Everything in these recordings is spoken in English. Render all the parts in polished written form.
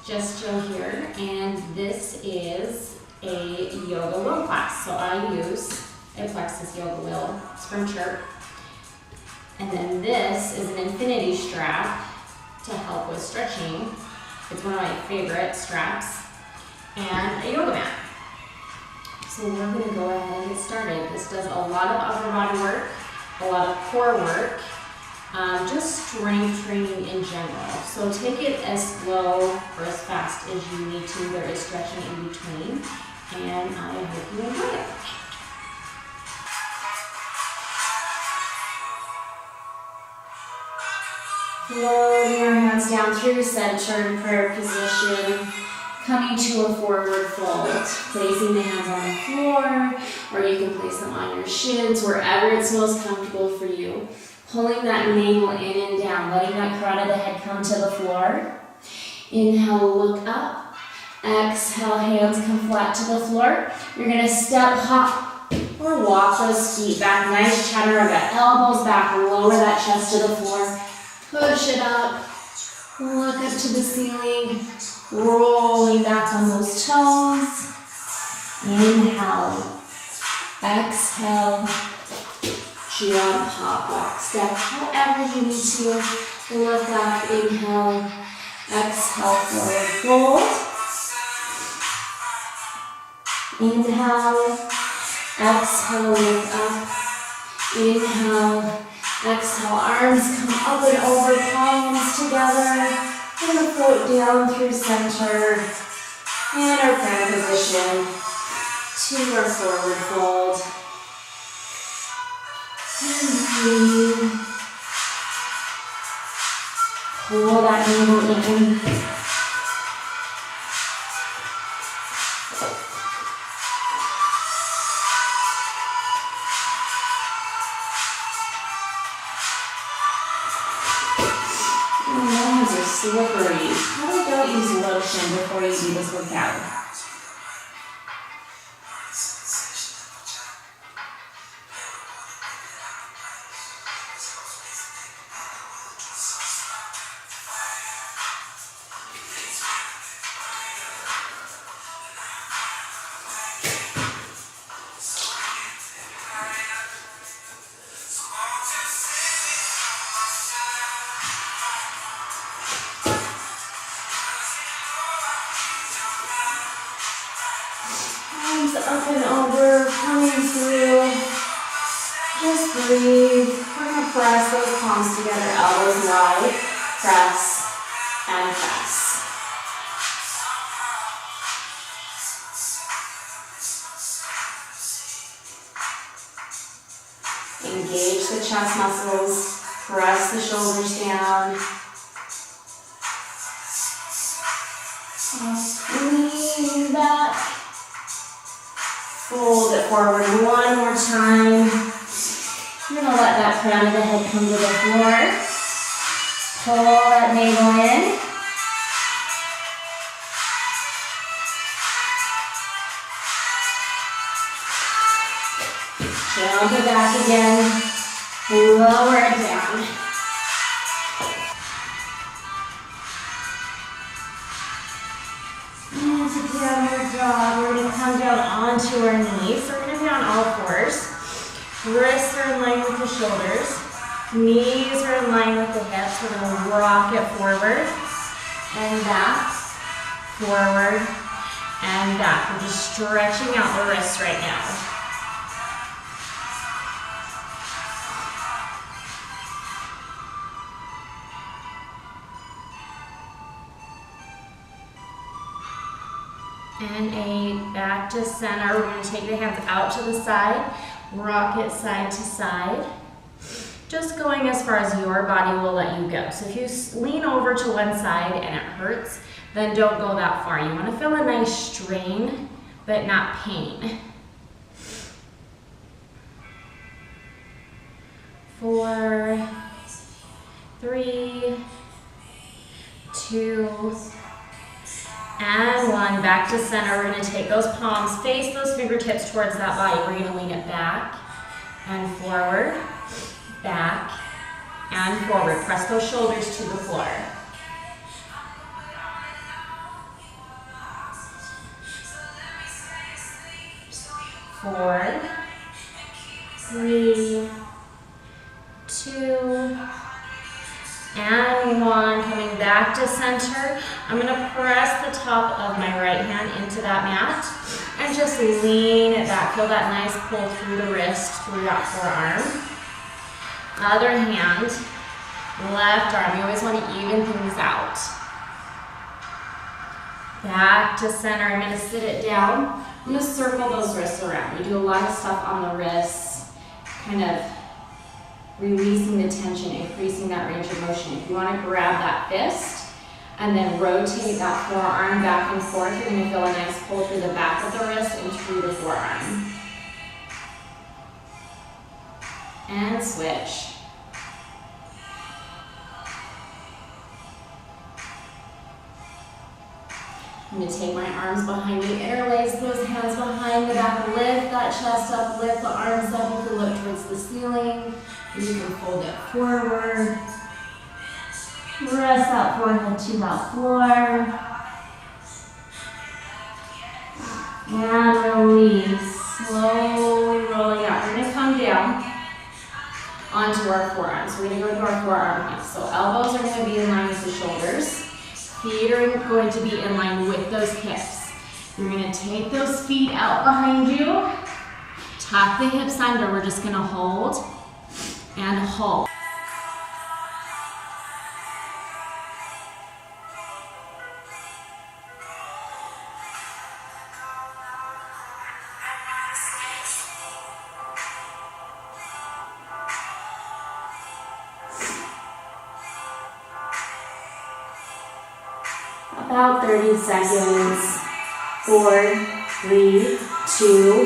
Just Joe here, and this is a yoga wheel class. So I use a plexus yoga wheel. It's from Chirp. And then this is an infinity strap to help with stretching. It's one of my favorite straps. And a yoga mat. So we're going to go ahead and get started. This does a lot of upper body work, a lot of core work, just strength training in general. So take it as slow or as fast as you need to. There is stretching in between, and I hope you enjoy it. Floating your hands down through center in prayer position. Coming to a forward fold, placing the hands on the floor, or you can place them on your shins, wherever it's most comfortable for you. Pulling that navel in and down, letting that crown of the head come to the floor. Inhale, look up. Exhale, hands come flat to the floor. You're going to step, hop, or walk those feet back. Nice chaturanga, elbows back, lower that chest to the floor. Push it up, look up to the ceiling. Rolling back on those toes. Inhale. Exhale. Jump, hop, walk, step. However you need to. Look up. Inhale. Exhale. Forward fold. Inhale. Exhale. Look up. Inhale. Exhale. Arms come up and over. Palms together. We're going to float down through center in our prayer position to our forward fold. And breathe. Pull that navel in. Slippery. Probably don't use lotion before you do this workout. Up and over, coming through. Just breathe. We're going to press those palms together, elbows wide. Press and press. Engage the chest muscles. Press the shoulders down. Lean back. Fold it forward one more time. You're going to let that crown of the head come to the floor. Pull that navel in. Jump it back again. Lower it down. Downward dog. We're going to come down onto our knees. So we're going to be on all fours. Wrists are in line with the shoulders. Knees are in line with the hips. We're going to rock it forward and back, forward and back. We're just stretching out the wrists right now. And a back to center. We're going to take the hands out to the side, rock it side to side. Just going as far as your body will let you go. So if you lean over to one side and it hurts, then don't go that far. You want to feel a nice strain, but not pain. 4, 3, 2, and 1. Back to center. We're going to take those palms, face those fingertips towards that body. We're going to lean it back and forward, back and forward. Press those shoulders to the floor. 4, 3, 2, and 1. Coming back to center. I'm going to press the top of my right hand into that mat and just lean it back. Feel that nice pull through the wrist, through that forearm. Other hand, left arm. You always want to even things out. Back to center. I'm going to sit it down. I'm going to circle those wrists around. We do a lot of stuff on the wrists, kind of releasing the tension, increasing that range of motion. If you want to grab that fist and then rotate that forearm back and forth, you're going to feel a nice pull through the back of the wrist and through the forearm. And switch. I'm going to take my arms behind me, interlace those hands behind the back, lift that chest up, lift the arms up, you can look towards the ceiling, you can fold it forward, press that forehead to that floor, and release, slowly rolling out. We're going to come down onto our forearms. We're going to go to our forearm hugs. So elbows are going to be in line with the shoulders. Feet are going to be in line with those hips. You're going to take those feet out behind you. Tuck the hips under. We're just going to hold and hold. About 30 seconds. 4, 3, 2,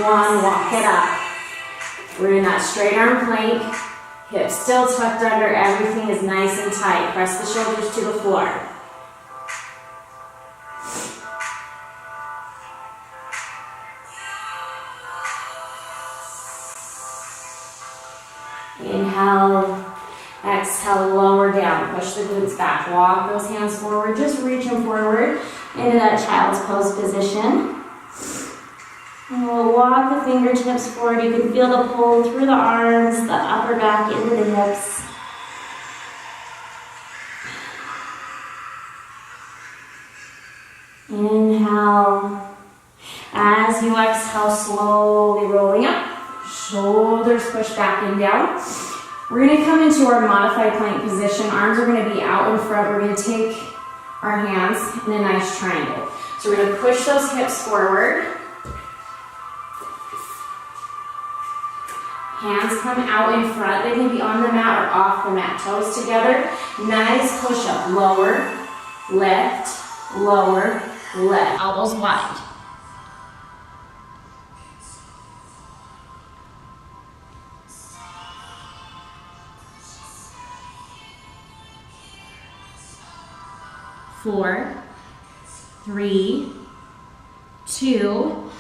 1. Walk it up. We're in that straight arm plank. Hips still tucked under. Everything is nice and tight. Press the shoulders to the floor. Inhale. Exhale, lower down, push the glutes back, walk those hands forward, just reach them forward into that child's pose position. And we'll walk the fingertips forward. You can feel the pull through the arms, the upper back into the hips. Inhale. As you exhale, slowly rolling up, shoulders push back and down. We're going to come into our modified plank position. Arms are going to be out in front. We're going to take our hands in a nice triangle. So we're going to push those hips forward. Hands come out in front. They can be on the mat or off the mat. Toes together. Nice push up. Lower, lift, lower, lift. Elbows wide. Four, 3, 2,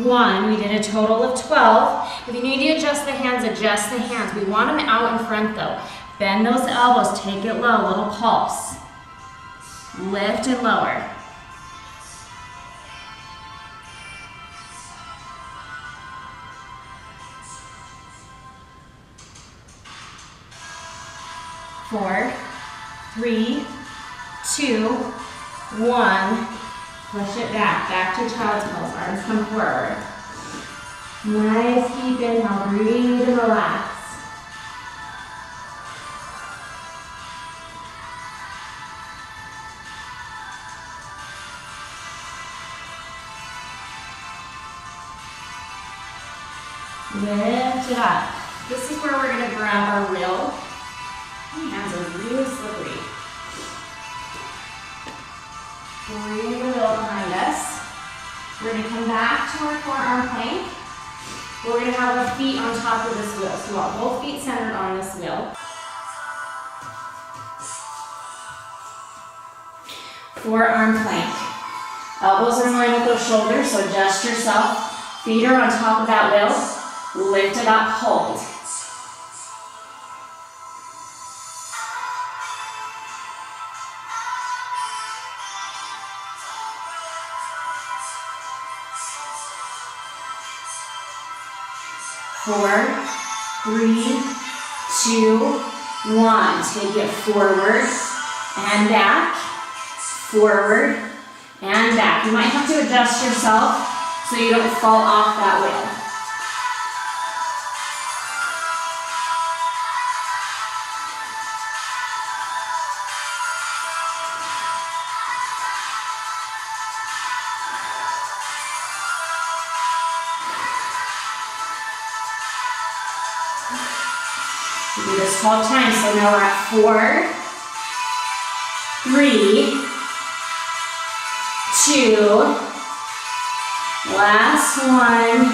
1. We did a total of 12. If you need to adjust the hands, adjust the hands. We want them out in front though. Bend those elbows, take it low, little pulse. Lift and lower. Four, 3, 2, 1. Push it back to child's pose. Arms come forward. Nice deep inhale. Breathe and relax. Lift it up. This is where we're going to grab our wheel. Hands are really slippery. Bring the wheel behind us. We're going to come back to our forearm plank. We're going to have our feet on top of this wheel. So we want both feet centered on this wheel. Forearm plank. Elbows are in line with those shoulders, so adjust yourself. Feet are on top of that wheel. Lift it up, hold. 4, 3, 2, 1. Take it forward and back, forward and back. You might have to adjust yourself so you don't fall off that wheel. We do this 12 times, so now we're at 4, 3, 2, last one.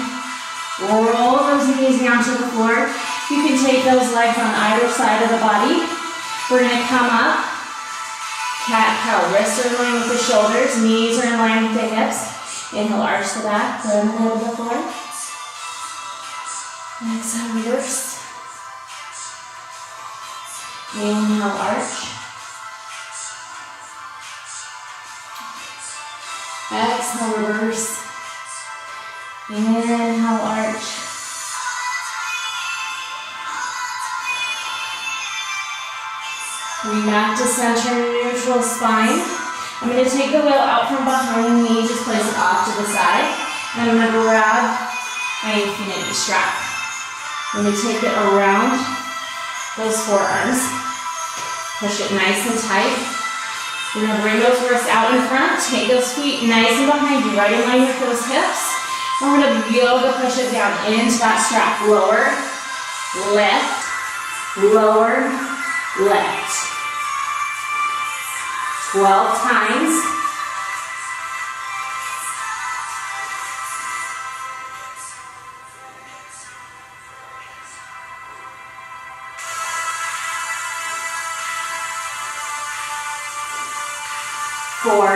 Roll those knees down to the floor. You can take those legs on either side of the body. We're gonna come up, cat-cow. Wrists are in line with the shoulders, knees are in line with the hips. Inhale, arch the back, put them head to the floor. Exhale, reverse. Inhale, arch. Exhale, reverse. Inhale, arch. Bring back to center, neutral spine. I'm going to take the wheel out from behind me, just place it off to the side. And I'm going to grab my infinity strap. I'm going to take it around those forearms. Push it nice and tight. We're going to bring those wrists out in front. Take those feet nice and behind you, right in line with those hips. And we're going to yoga push it down into that strap. Lower, lift, lower, lift. 12 times. Four,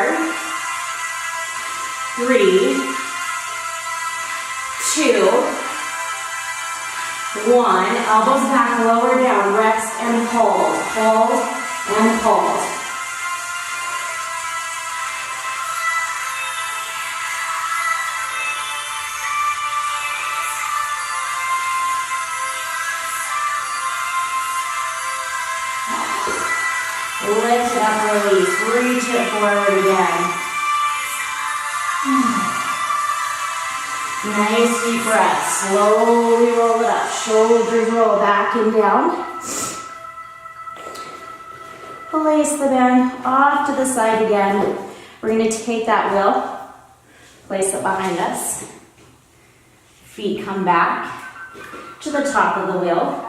3, 2, 1. Elbows back, lower down, rest and hold. Hold and hold. Lift it up, release. Reach it forward again. Nice deep breath. Slowly roll it up. Shoulders roll back and down. Place the band off to the side again. We're going to take that wheel, place it behind us. Feet come back to the top of the wheel.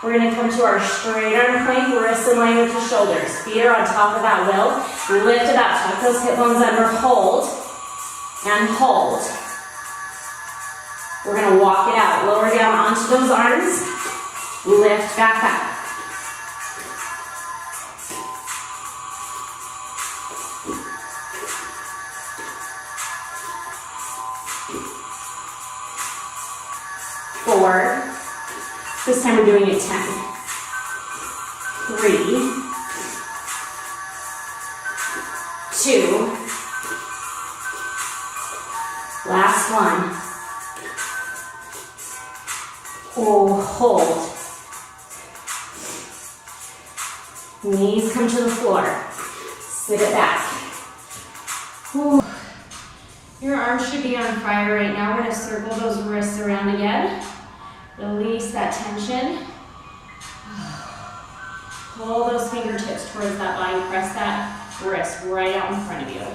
We're going to come to our straight arm plank, wrists in line with the shoulders. Feet are on top of that wheel. Lift it up, tuck those hip bones under, hold, and hold. We're going to walk it out. Lower down onto those arms. Lift back up. Four. This time we're doing it 10. 3. Two. Last one. Oh, hold. Knees come to the floor. Sit it back. Ooh. Your arms should be on fire right now. We're going to circle those wrists around again. Release that tension. Pull those fingertips towards that body. Press that wrist right out in front of you.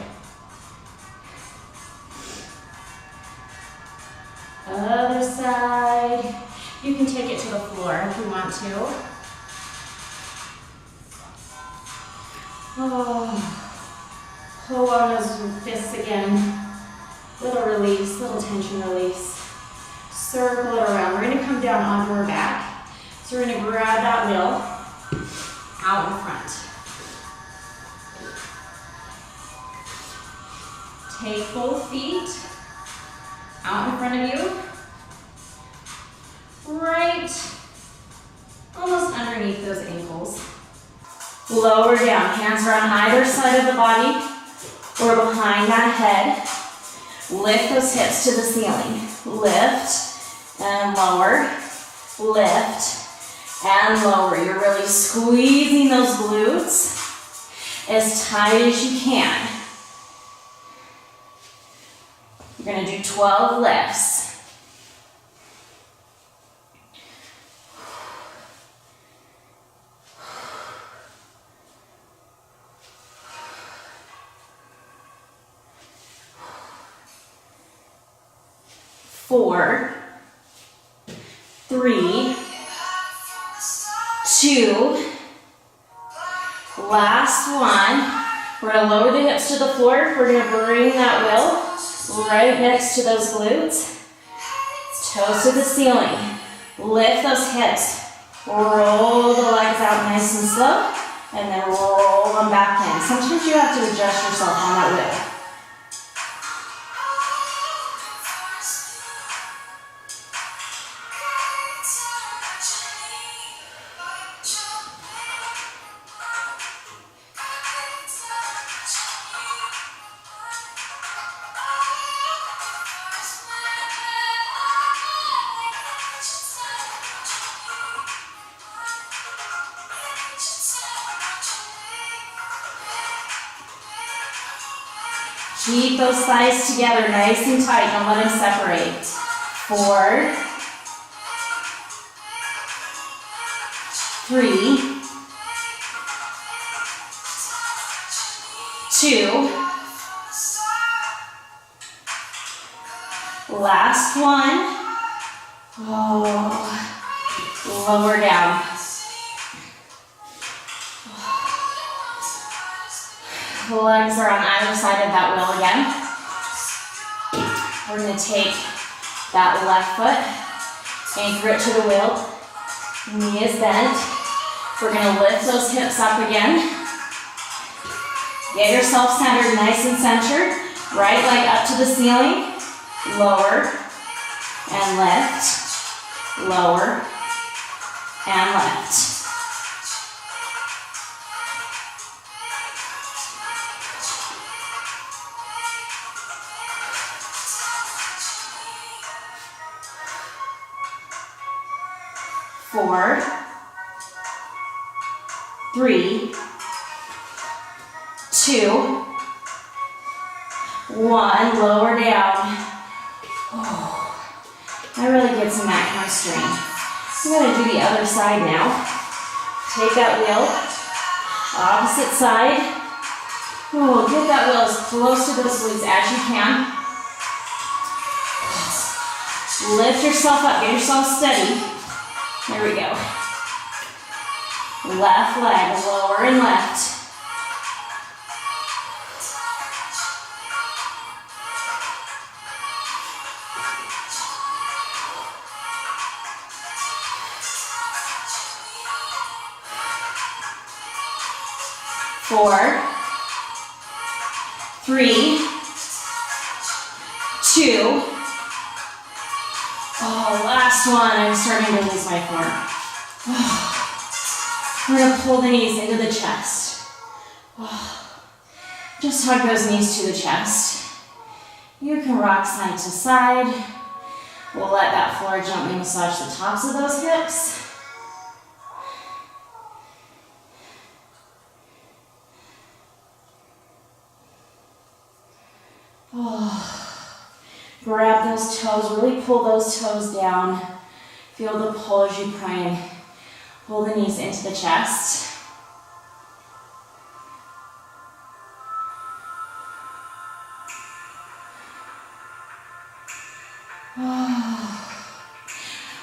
Other side. You can take it to the floor if you want to. Oh. Pull on those fists again. Little release, little tension release. Circle it around. We're going to come down onto our back. So we're going to grab that wheel out in front. Take both feet out in front of you. Right almost underneath those ankles. Lower down. Hands are on either side of the body or behind that head. Lift those hips to the ceiling. Lift and lower. Lift and lower. You're really squeezing those glutes as tight as you can. You're going to do 12 lifts. Four, 3, 2, last one. We're going to lower the hips to the floor. We're going to bring that wheel right next to those glutes. Toes to the ceiling. Lift those hips. Roll the legs out nice and slow, and then roll them back in. Sometimes you have to adjust yourself on that wheel. Keep those thighs together nice and tight. Don't let them separate. 4, 3, 2, last one. Oh, lower down. The legs are on either side of that wheel again. We're going to take that left foot, anchor it to the wheel, knee is bent. We're going to lift those hips up again. Get yourself centered, nice and centered. Right leg up to the ceiling, lower and lift, lower and lift. Four, 3, 2, 1, lower down. Oh, that really gets in that hamstring. I'm going to do the other side now. Take that wheel, opposite side. Oh, get that wheel as close to those glutes as you can. Lift yourself up, get yourself steady. There we go. Left leg, lower and left. Four, 3, 2. Oh, last one. I'm starting to lose my form. Oh. We're going to pull the knees into the chest. Oh. Just hug those knees to the chest. You can rock side to side. We'll let that floor gently massage the tops of those hips. Oh. Grab those toes, really pull those toes down. Feel the pull as you pray and pull the knees into the chest.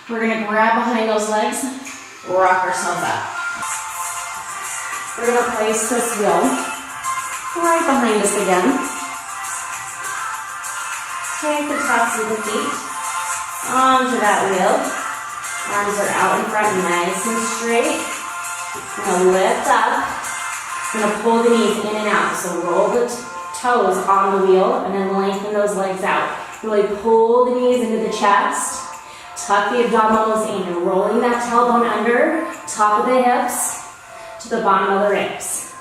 We're going to grab behind those legs, rock ourselves up. We're going to place this wheel right behind us again. Take the tops of the feet onto that wheel. Arms are out in front, nice and straight. We're going to lift up. We're going to pull the knees in and out. So roll the toes on the wheel and then lengthen those legs out. Really pull the knees into the chest. Tuck the abdominals in. You're rolling that tailbone under, top of the hips to the bottom of the ribs.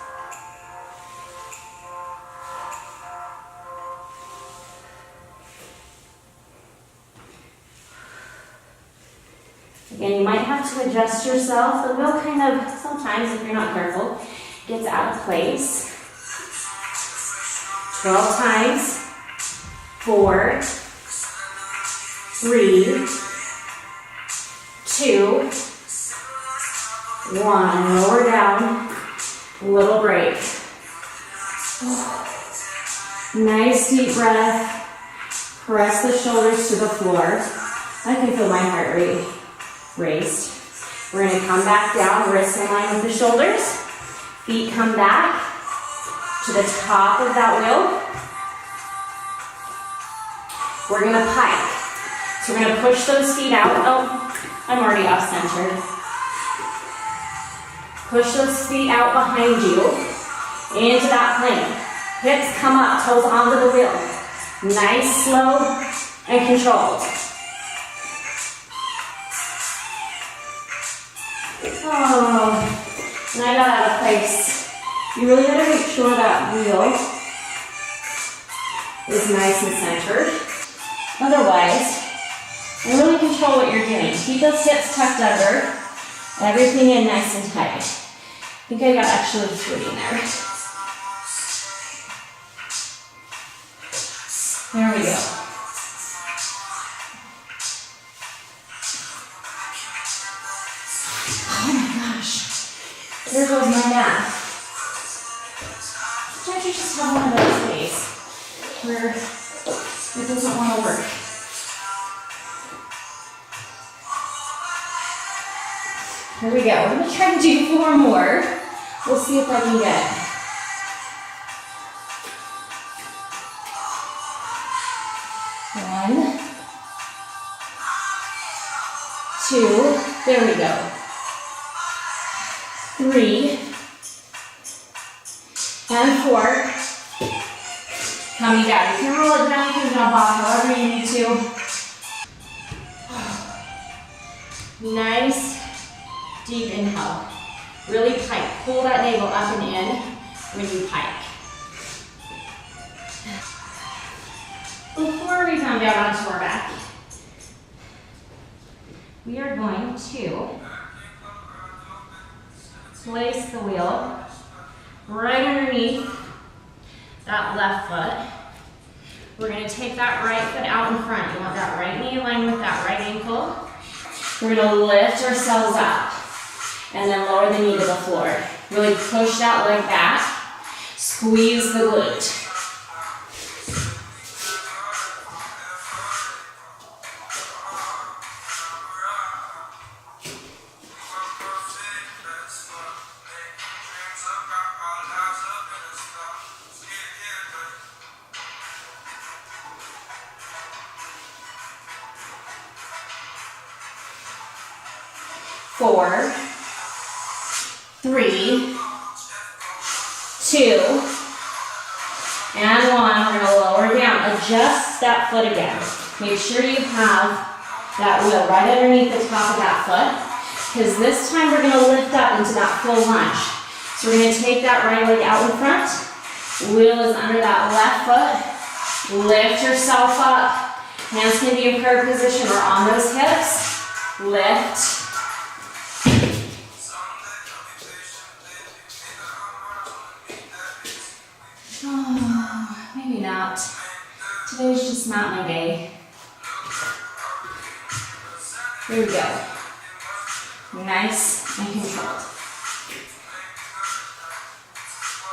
Again, you might have to adjust yourself. The wheel kind of, sometimes if you're not careful, gets out of place. 12 times. 4, 3, 2, 1. Lower down. Little break. Nice deep breath. Press the shoulders to the floor. I can feel my heart rate raised. We're going to come back down, wrists in line with the shoulders. Feet come back to the top of that wheel. We're going to pike. So we're going to push those feet out. Oh, I'm already off center. Push those feet out behind you into that plank. Hips come up, toes onto the wheel. Nice, slow, and controlled. Oh, and I got out of place. You really gotta make sure that wheel is nice and centered. Otherwise, and really control what you're doing. Keep those hips tucked under, everything in nice and tight. I think I got actually 3 in there. There we go. Oh my gosh. There goes my math. Don't you just have one of those days where it doesn't want to work? Here we go. We're going to try to do 4 more. We'll see if I can get it. One, 2, there we go. 3, and 4. Coming down. You can roll it down, you can jump off, however you need to. Nice, deep inhale. Really pike. Pull that navel up and in when you pike. Before we come down onto our back, we are going to place the wheel right underneath that left foot. We're going to take that right foot out in front. You want that right knee aligned with that right ankle. We're going to lift ourselves up and then lower the knee to the floor. Really push that leg back. Squeeze the glute. Four, 3, 2, and 1. We're going to lower down. Adjust that foot again. Make sure you have that wheel right underneath the top of that foot, because this time we're going to lift up into that full lunge. So we're going to take that right leg out in front. Wheel is under that left foot. Lift yourself up. Hands can be in prayer position or on those hips. Lift. Oh, maybe not. Today's just not my day. Here we go. Nice and controlled.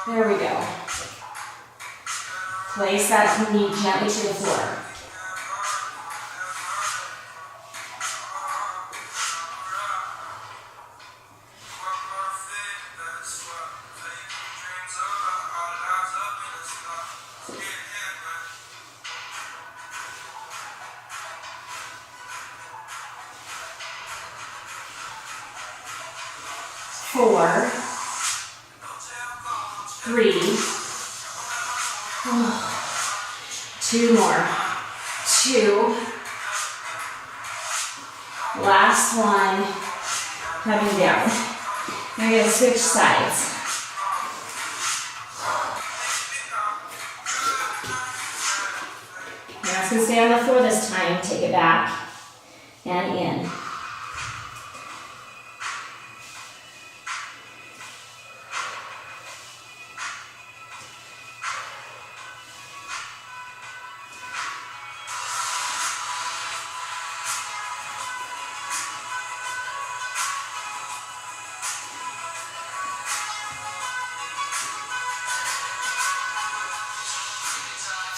There we go. Place that knee gently to the floor. Four, 3, 2 more. 2. Last one. Coming down. Now you're going to switch sides. Now it's going to stay on the floor this time. Take it back and in.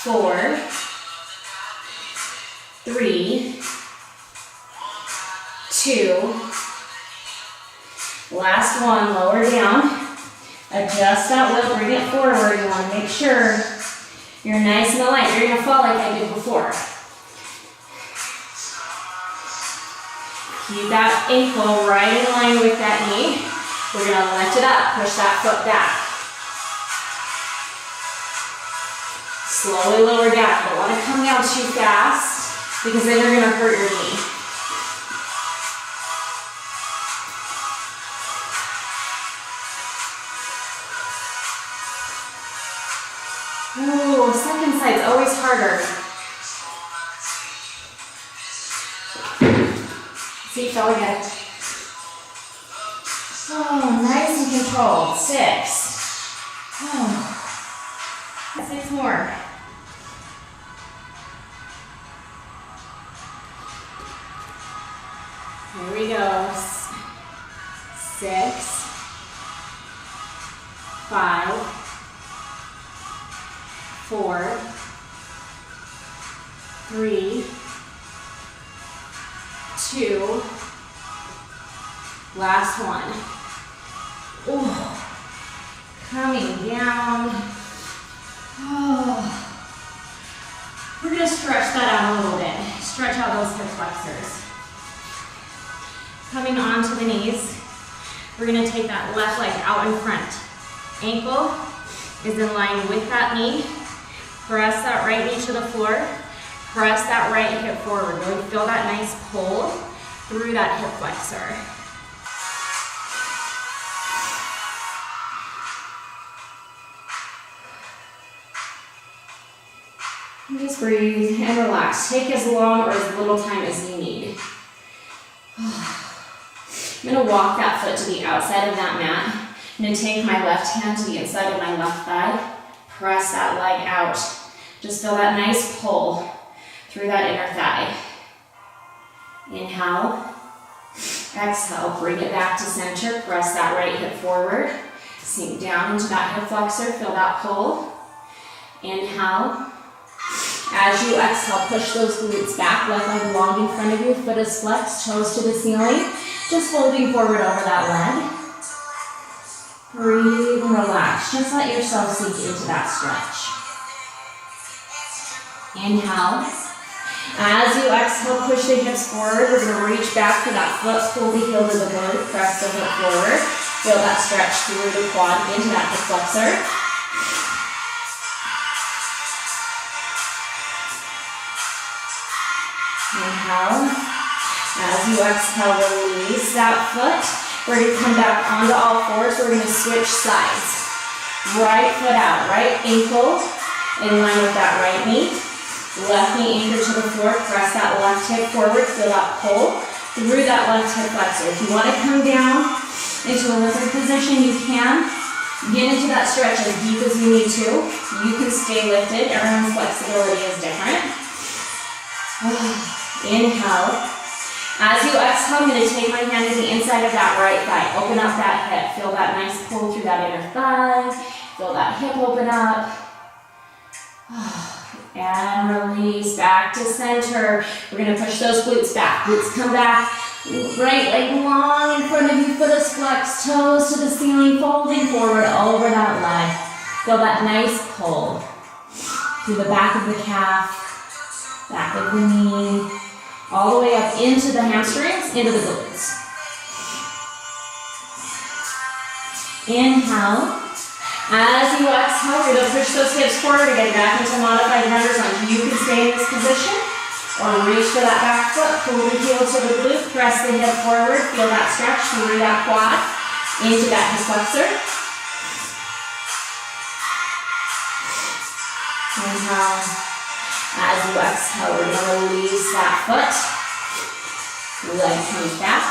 4, 3, 2, last one, lower down. Adjust that wheel, bring it forward. You want to make sure you're nice and aligned. You're going to fall like I did before. Keep that ankle right in line with that knee. We're going to lift it up, push that foot back. Slowly lower down. You don't want to come down too fast because then you're going to hurt your knee. Ooh, second side's always harder. See, fell again. Oh, nice and controlled. 6. Oh, 6 more. Here we go. 6, 5, 4, 3, 2, last one. Ooh, coming down. Oh. We're going to stretch that out a little bit. Stretch out those hip flexors. Coming onto the knees, we're going to take that left leg out in front. Ankle is in line with that knee. Press that right knee to the floor. Press that right hip forward. Really feel that nice pull through that hip flexor. And just breathe and relax. Take as long or as little time as you need. I'm going to walk that foot to the outside of that mat. I'm going to take my left hand to the inside of my left thigh. Press that leg out. Just feel that nice pull through that inner thigh. Inhale. Exhale. Bring it back to center. Press that right hip forward. Sink down into that hip flexor. Feel that pull. Inhale. As you exhale, push those glutes back, left leg long in front of you, foot is flexed, toes to the ceiling. Just folding forward over that leg. Breathe and relax. Just let yourself sink into that stretch. Inhale. As you exhale, push the hips forward. We're going to reach back to that foot, pull the heel to the glute, press the hip forward. Feel that stretch through the quad into that hip flexor. Inhale. As you exhale, release that foot. We're going to come back onto all fours. We're going to switch sides. Right foot out, right ankle in line with that right knee. Left knee anchored to the floor. Press that left hip forward. Feel that pull through that left hip flexor. If you want to come down into a lizard position, you can. Get into that stretch as deep as you need to. You can stay lifted. Everyone's flexibility is different. Inhale. As you exhale, I'm going to take my hand to the inside of that right thigh. Open up that hip. Feel that nice pull through that inner thigh. Feel that hip open up. And release back to center. We're going to push those glutes back. Glutes come back. Right leg long in front of you. Foot is flexed. Toes to the ceiling. Folding forward over that leg. Feel that nice pull through the back of the calf. Back of the knee. All the way up into the hamstrings, into the glutes. Inhale. As you exhale, we're going to push those hips forward again, back into modified runner's lunge. You can stay in this position or reach for that back foot, pull the heel to the glute, press the hip forward, feel that stretch through that quad, into that hip flexor. Inhale. As you exhale, we're going to release that foot. Leg comes back.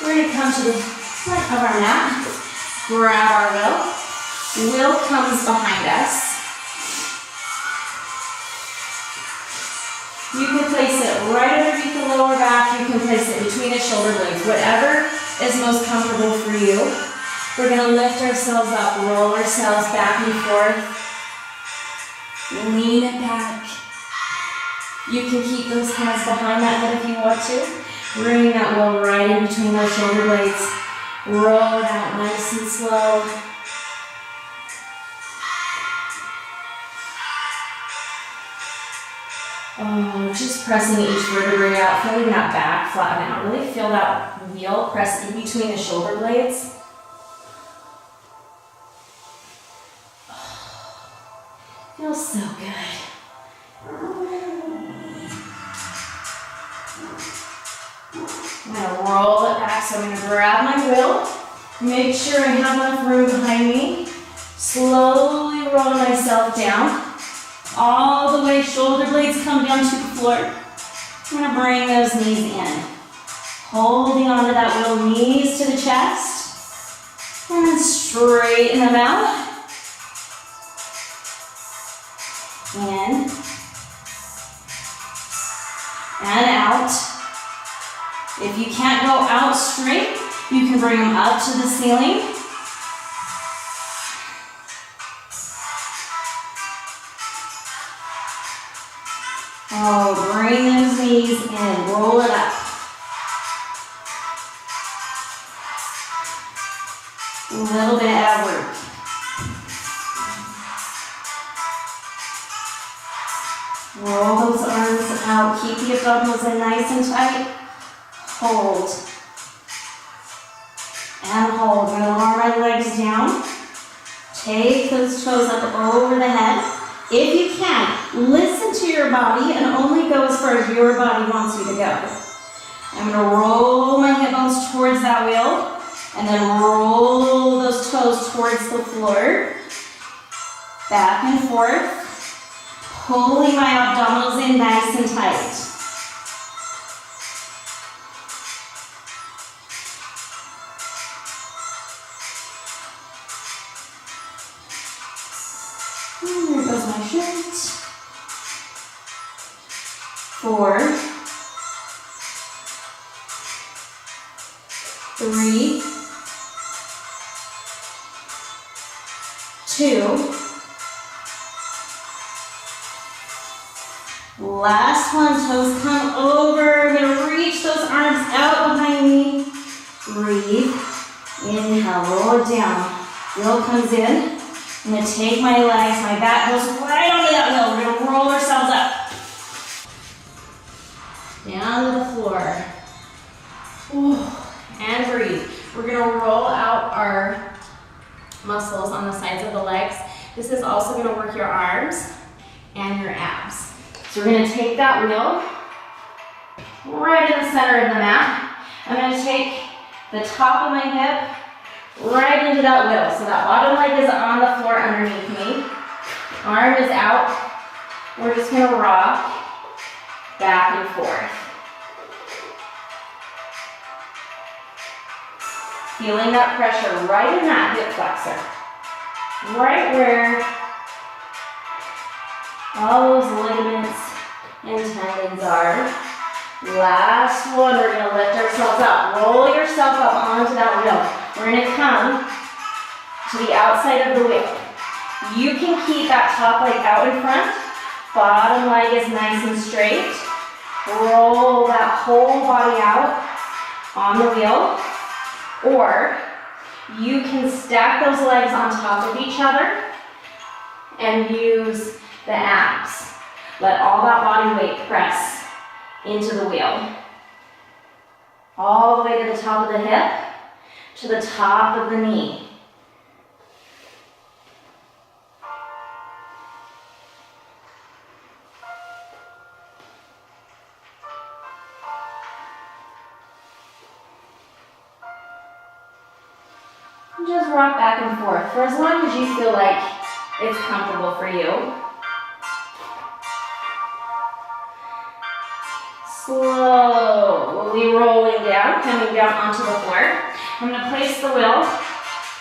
We're going to come to the front of our mat. Grab our wheel. Wheel comes behind us. You can place it right underneath the lower back. You can place it between the shoulder blades. Whatever is most comfortable for you. We're going to lift ourselves up, roll ourselves back and forth. Lean it back. You can keep those hands behind that head if you want to. Bring that wheel right in between those shoulder blades. Roll it out nice and slow. Oh, just pressing each vertebrae out, feeling that back flatten out. Really feel that wheel press in between the shoulder blades. Feels so good. I'm gonna roll it back, so I'm gonna grab my wheel, make sure I have enough room behind me, slowly roll myself down, all the way shoulder blades come down to the floor. I'm gonna bring those knees in, holding onto that wheel, knees to the chest, and straighten them out. In and out. If you can't go out straight, you can bring them up to the ceiling. Oh, bring those knees in, roll it up. A little bit of work. Roll those arms out, keep the abdominals in nice and tight. Hold. And hold. We're going to lower my legs down. Take those toes up over the head. If you can, listen to your body and only go as far as your body wants you to go. I'm going to roll my hip bones towards that wheel and then roll those toes towards the floor. Back and forth. Pulling my abdominals in nice and tight. And there goes my shirt. 4, 3, 2, last one, toes come over. I'm going to reach those arms out behind me. Breathe. Inhale, roll it down. Wheel comes in. I'm going to take my legs, my back goes right onto that wheel. We're going to roll ourselves up. Down to the floor. Ooh. And breathe. We're going to roll out our muscles on the sides of the legs. This is also going to work your arms and your abs. So we're going to take that wheel right in the center of the mat. I'm going to take the top of my hip right into that wheel. So that bottom leg is on the floor underneath me. Arm is out. We're just going to rock back and forth. Feeling that pressure right in that hip flexor. Right where all those ligaments and tendons are. Last one, we're going to lift ourselves up. Roll yourself up onto that wheel. We're going to come to the outside of the wheel. You can keep that top leg out in front. Bottom leg is nice and straight. Roll that whole body out on the wheel. Or you can stack those legs on top of each other and use the abs. Let all that body weight press into the wheel. All the way to the top of the hip, to the top of the knee. And just rock back and forth for as long as you feel like it's comfortable for you. Slowly rolling down, coming down onto the floor. I'm going to place the wheel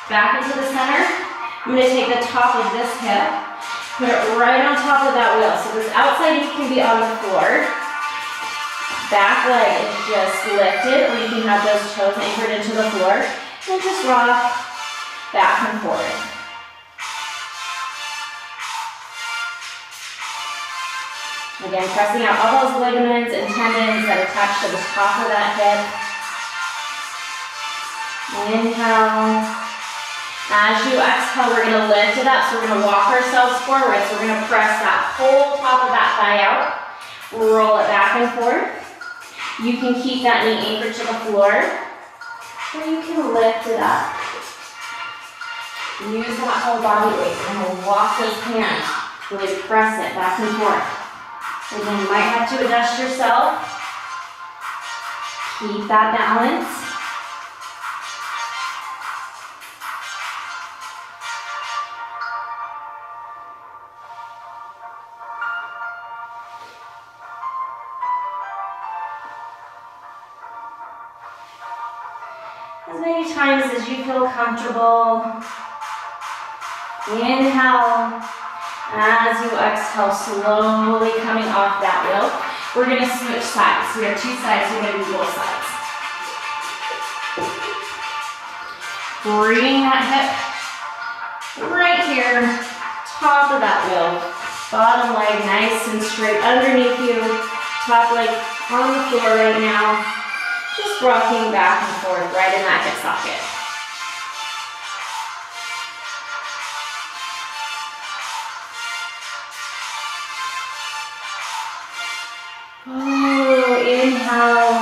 back into the center. I'm going to take the top of this hip, put it right on top of that wheel. So this outside knee can be on the floor. Back leg is just lifted, or you can have those toes anchored into the floor. And just rock back and forth. Again, pressing out all those ligaments and tendons that attach to the top of that hip. Inhale. As you exhale, we're going to lift it up. So we're going to walk ourselves forward. So we're going to press that whole top of that thigh out. Roll it back and forth. You can keep that knee anchored to the floor, or you can lift it up. Use that whole body weight. And we'll walk those hands. Really press it back and forth. Again, you might have to adjust yourself. Keep that balance. As many times as you feel comfortable. Inhale. As you exhale, slowly coming off that wheel. We're going to switch sides. We have two sides, we're going to do both sides. Bring that hip right here, top of that wheel. Bottom leg nice and straight underneath you. Top leg on the floor right now. Just rocking back and forth right in that hip socket. Oh, inhale.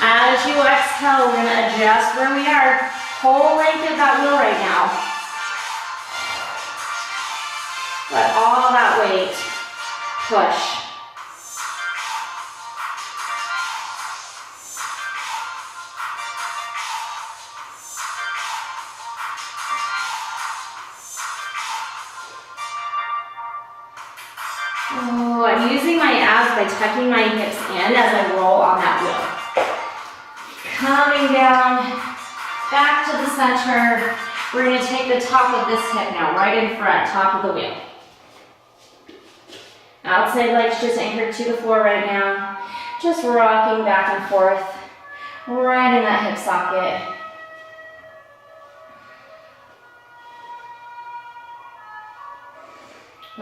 As you exhale, we're going to adjust where we are. Whole length of that wheel right now. Let all that weight push. Oh, I'm using my abs by tucking my hips in as I roll on that wheel. Coming down, back to the center. We're going to take the top of this hip now, right in front, top of the wheel. Outside legs just anchored to the floor right now. Just rocking back and forth, right in that hip socket.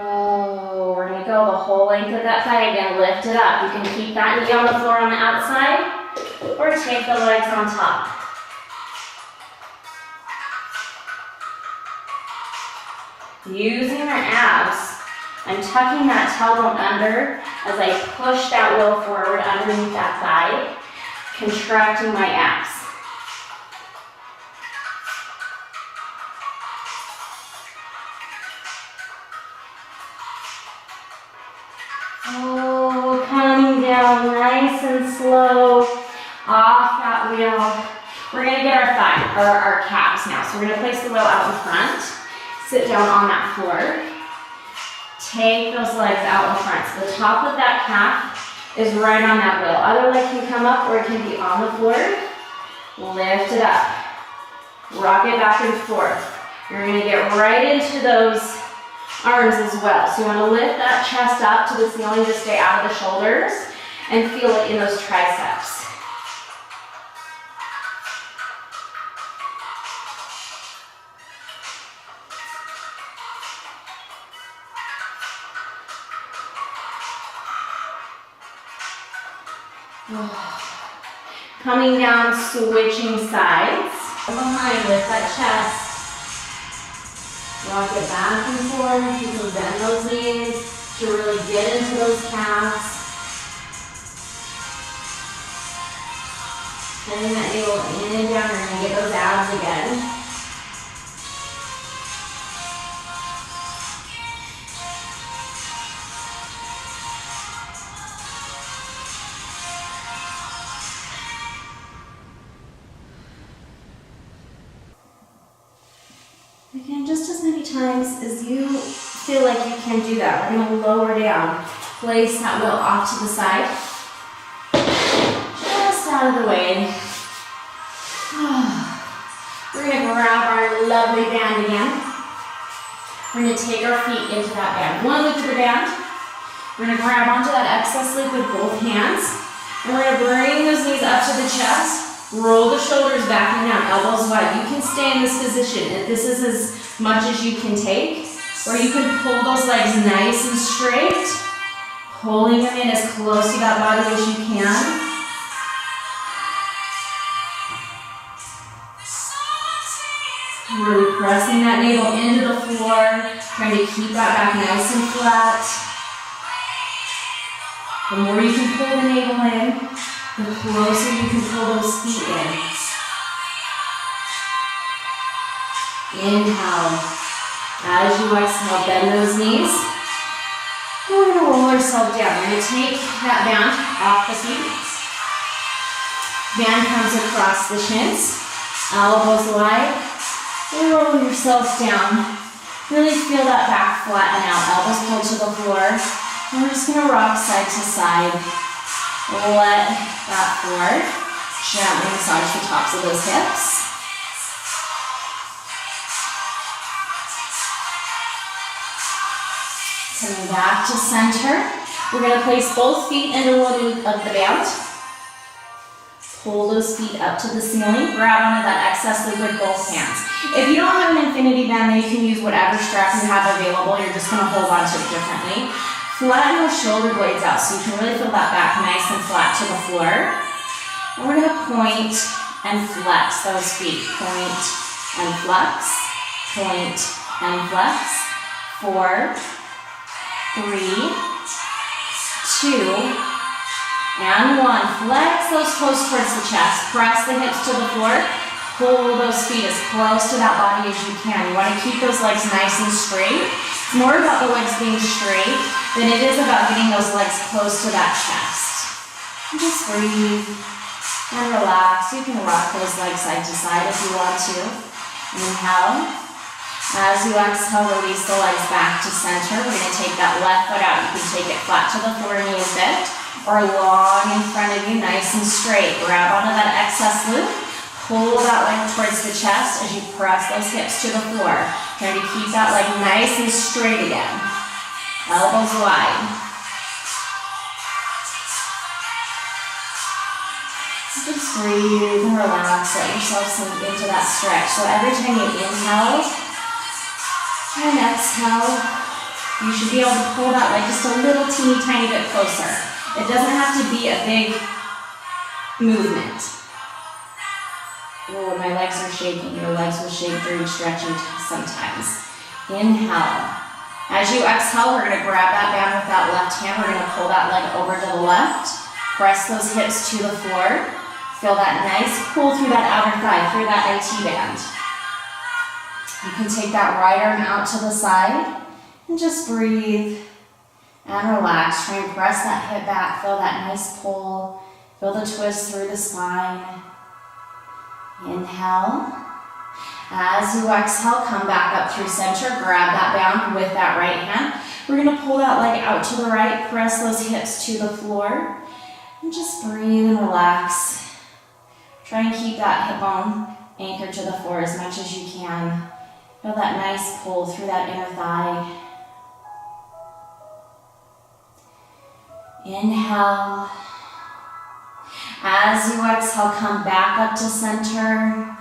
Oh, we're going to go the whole length of that thigh again. Lift it up. You can keep that knee on the floor on the outside or take the legs on top. Using our abs, I'm tucking that tailbone under as I push that wheel forward underneath that thigh, contracting my abs. Oh, coming down nice and slow off that wheel. We're going to get our calves now. So we're going to place the wheel out in front. Sit down on that floor. Take those legs out in front. So the top of that calf is right on that wheel. Other leg can come up or it can be on the floor. Lift it up. Rock it back and forth. You're going to get right into those arms as well. So you want to lift that chest up to the ceiling to stay out of the shoulders and feel it in those triceps. Coming down, switching sides. Behind, lift that chest. Rock it back and forth. You can bend those knees to really get into those calves. Bending that knee in and down, you're going to get those abs again. Again, just as many times as you feel like you can do that. We're going to lower down. Place that wheel off to the side. Just out of the way. We're going to grab our lovely band again. We're going to take our feet into that band. One loop of the band. We're going to grab onto that excess loop with both hands. And we're going to bring those knees up to the chest. Roll the shoulders back and down, elbows wide. You can stay in this position. If this is as much as you can take, or you can pull those legs nice and straight. Pulling them in as close to that body as you can. Really pressing that navel into the floor, trying to keep that back nice and flat. The more you can pull the navel in, the closer you can pull those feet in. Inhale. As you exhale, bend those knees. We're going to roll ourselves down. We're going to take that band off the feet. Band comes across the shins. Elbows wide. Roll yourself down. Really feel that back flatten out. Elbows pulled to the floor. And we're just going to rock side to side. Let that forward. Gently massage the tops of those hips. Coming back to center. We're going to place both feet into the loop of the band. Pull those feet up to the ceiling. Grab onto that excess loop with both hands. If you don't have an infinity band, then you can use whatever strap you have available. You're just going to hold on to it differently. Flatten those shoulder blades out so you can really feel that back nice and flat to the floor. And we're going to point and flex those feet. Point and flex. Point and flex. 4, 3, 2, and 1. Flex those toes towards the chest. Press the hips to the floor. Pull those feet as close to that body as you can. You want to keep those legs nice and straight. It's more about the legs being straight than it is about getting those legs close to that chest. And just breathe and relax. You can rock those legs side to side if you want to. Inhale. As you exhale, release the legs back to center. We're going to take that left foot out. You can take it flat to the floor, knees bent, or long in front of you, nice and straight. Grab onto that excess loop. Pull that leg towards the chest as you press those hips to the floor. Trying to keep that leg nice and straight again. Elbows wide. Just breathe and relax. Let yourself sink into that stretch. So every time you inhale and exhale, you should be able to pull that leg just a little teeny tiny bit closer. It doesn't have to be a big movement. Oh, my legs are shaking. Your legs will shake during stretching sometimes. Inhale. As you exhale, we're going to grab that band with that left hand. We're going to pull that leg over to the left. Press those hips to the floor. Feel that nice pull through that outer thigh, through that IT band. You can take that right arm out to the side and just breathe and relax. Try and press that hip back. Feel that nice pull. Feel the twist through the spine. Inhale. As you exhale, come back up through center. Grab that band with that right hand. We're going to pull that leg out to the right. Press those hips to the floor. And just breathe and relax. Try and keep that hip bone anchored to the floor as much as you can. Feel that nice pull through that inner thigh. Inhale. As you exhale, come back up to center.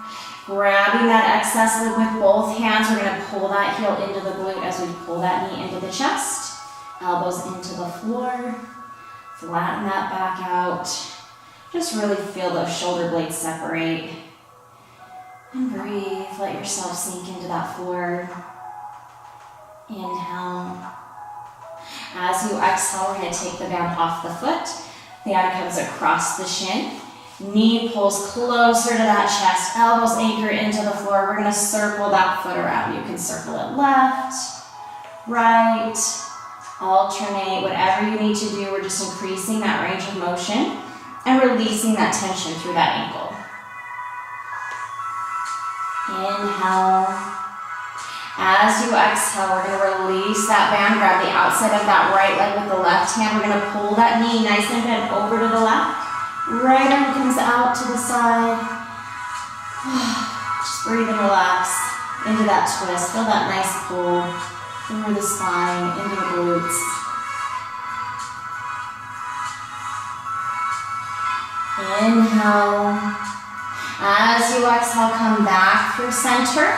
Grabbing that excess loop with both hands, we're going to pull that heel into the glute as we pull that knee into the chest. Elbows into the floor. Flatten that back out. Just really feel those shoulder blades separate. And breathe. Let yourself sink into that floor. Inhale. As you exhale, we're going to take the band off the foot. Band comes across the shin. Knee pulls closer to that chest. Elbows anchor into the floor. We're going to circle that foot around. You can circle it left, right, alternate, whatever you need to do. We're just increasing that range of motion and releasing that tension through that ankle. Inhale. As you exhale, we're going to release that band. Grab the outside of that right leg with the left hand. We're going to pull that knee nice and bent over to the left. Right arm comes out to the side. Just breathe and relax into that twist. Feel that nice pull through the spine, into the glutes. Inhale. As you exhale, come back through center.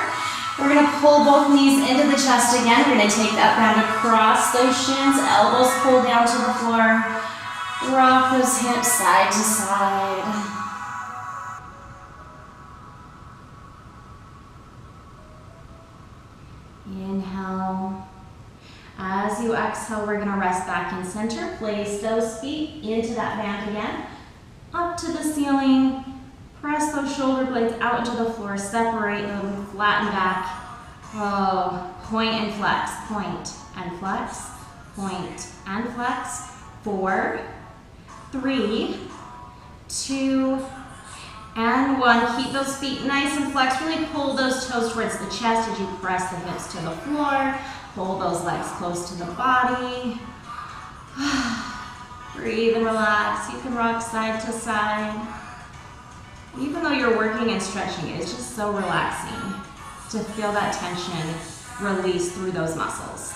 We're gonna pull both knees into the chest again. We're gonna take that band across those shins, elbows pull down to the floor. Rock those hips side to side. Inhale. As you exhale, we're gonna rest back in center. Place those feet into that band again. Up to the ceiling. Press those shoulder blades out into the floor. Separate them, flatten back. Oh, point and flex, point and flex, point and flex. 4, 3, 2, and 1. Keep those feet nice and flexed. Really pull those toes towards the chest as you press the hips to the floor. Pull those legs close to the body. Breathe and relax. You can rock side to side. Even though you're working and stretching, it's just so relaxing to feel that tension release through those muscles.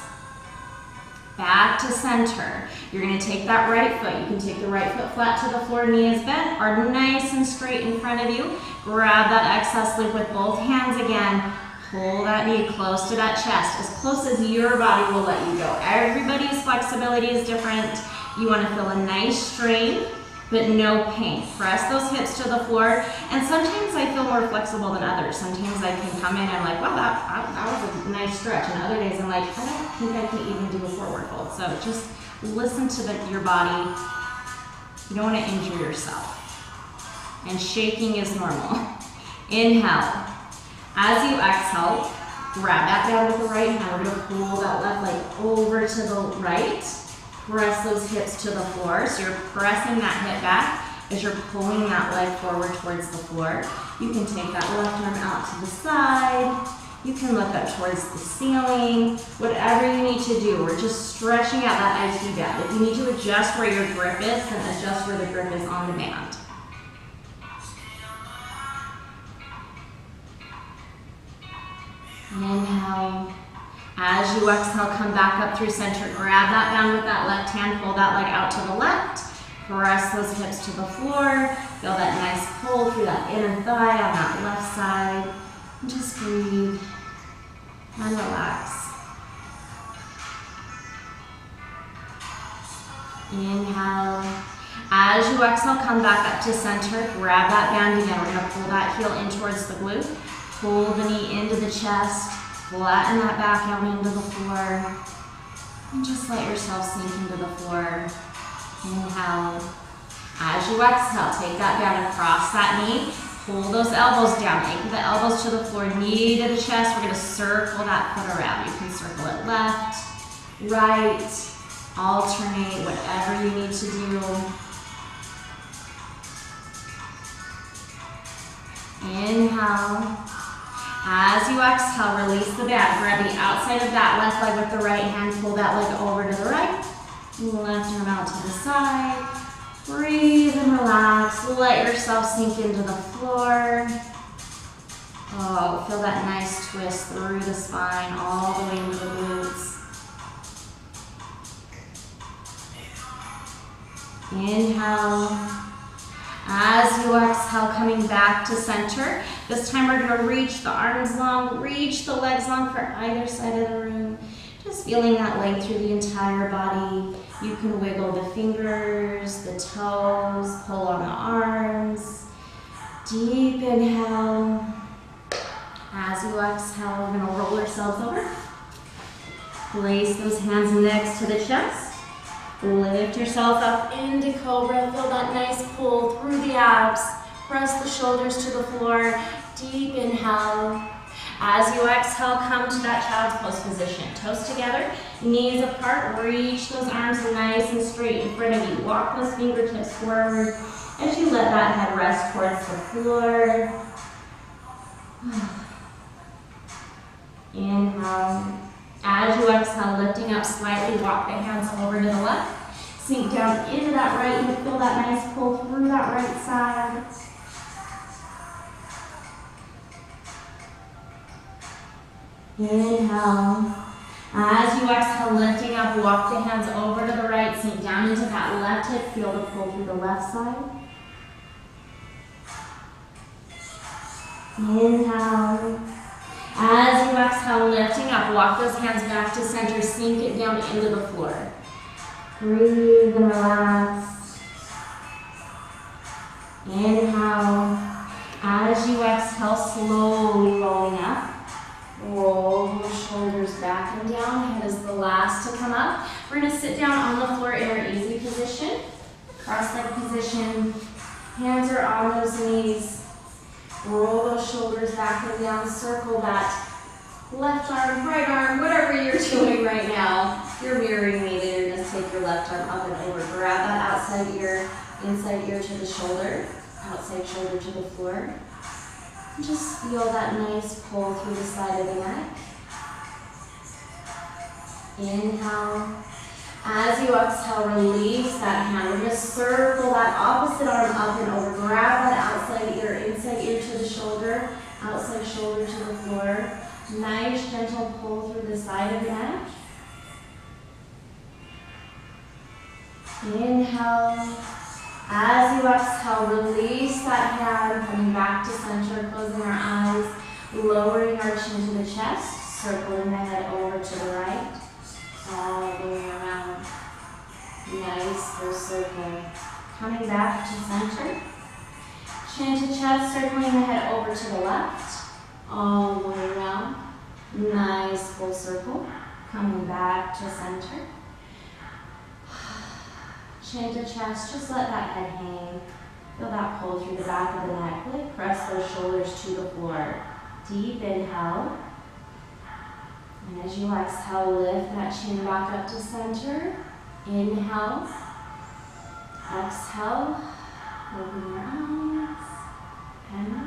Back to center. You're gonna take that right foot. You can take the right foot flat to the floor, knee is bent, or nice and straight in front of you. Grab that excess loop with both hands again. Pull that knee close to that chest, as close as your body will let you go. Everybody's flexibility is different. You wanna feel a nice strain, but no pain. Press those hips to the floor, and sometimes I feel more flexible than others. Sometimes I can come in and I'm like, wow, that was a nice stretch, and other days I'm like, I don't think I can even do a forward fold. So just listen to your body. You don't want to injure yourself. And shaking is normal. Inhale. As you exhale, grab that down with the right hand. We're gonna pull that left leg over to the right. Press those hips to the floor. So you're pressing that hip back as you're pulling that leg forward towards the floor. You can take that left arm out to the side. You can look up towards the ceiling. Whatever you need to do, we're just stretching out that IT band. If you need to adjust where your grip is, then adjust where the grip is on the band. Inhale. As you exhale, come back up through center. Grab that band with that left hand, pull that leg out to the left. Press those hips to the floor. Feel that nice pull through that inner thigh on that left side. And just breathe and relax. Inhale. As you exhale, come back up to center. Grab that band again. We're gonna pull that heel in towards the glute. Pull the knee into the chest. Flatten that back out into the floor. And just let yourself sink into the floor. Inhale. As you exhale, take that band across that knee. Pull those elbows down. Anchor the elbows to the floor, knee to the chest. We're going to circle that foot around. You can circle it left, right, alternate, whatever you need to do. Inhale. As you exhale, release the band. Grab the outside of that left leg with the right hand. Pull that leg over to the right. Left arm out to the side. Breathe and relax. Let yourself sink into the floor. Oh, feel that nice twist through the spine, all the way into the glutes. Inhale. As you exhale, coming back to center. This time we're going to reach the arms long, reach the legs long for either side of the room. Just feeling that length through the entire body. You can wiggle the fingers, the toes, pull on the arms. Deep inhale. As you exhale, we're going to roll ourselves over. Place those hands next to the chest. Lift yourself up into cobra. Feel that nice pull through the abs. Press the shoulders to the floor. Deep inhale. As you exhale, come to that child's pose position. Toes together, knees apart. Reach those arms nice and straight in front of you. Walk those fingertips forward as you let that head rest towards the floor. Inhale. As you exhale, lifting up slightly, walk the hands over to the left. Sink down into that right hip. Feel that nice pull through that right side. Inhale. As you exhale, lifting up, walk the hands over to the right. Sink down into that left hip. Feel the pull through the left side. Inhale. As you exhale, lifting up. Walk those hands back to center. Sink it down into the floor. Breathe and relax. Inhale. As you exhale, slowly rolling up. Roll those shoulders back and down. Head is the last to come up. We're going to sit down on the floor in our easy position. Cross-leg position. Hands are on those knees. Roll those shoulders back and down. Circle that left arm, right arm, whatever you're doing right now. If you're mirroring me, then you're going to take your left arm up and over. Grab that outside ear, inside ear to the shoulder, outside shoulder to the floor. And just feel that nice pull through the side of the neck. Inhale. As you exhale, release that hand. We're going to circle that opposite arm up and over. Grab that outside ear, inside ear to the shoulder, outside shoulder to the floor. Nice gentle pull through the side of the neck. Inhale. As you exhale, release that hand, coming back to center, closing our eyes, lowering our chin to the chest, circling the head over to the right, all the way around. Nice full circle. Coming back to center, chin to chest, circling the head over to the left, all the way around. Nice full circle. Coming back to center. Chin to chest, just let that head hang. Feel that pull through the back of the neck. Really press those shoulders to the floor. Deep inhale. And as you exhale, lift that chin back up to center. Inhale. Exhale. Open your eyes. And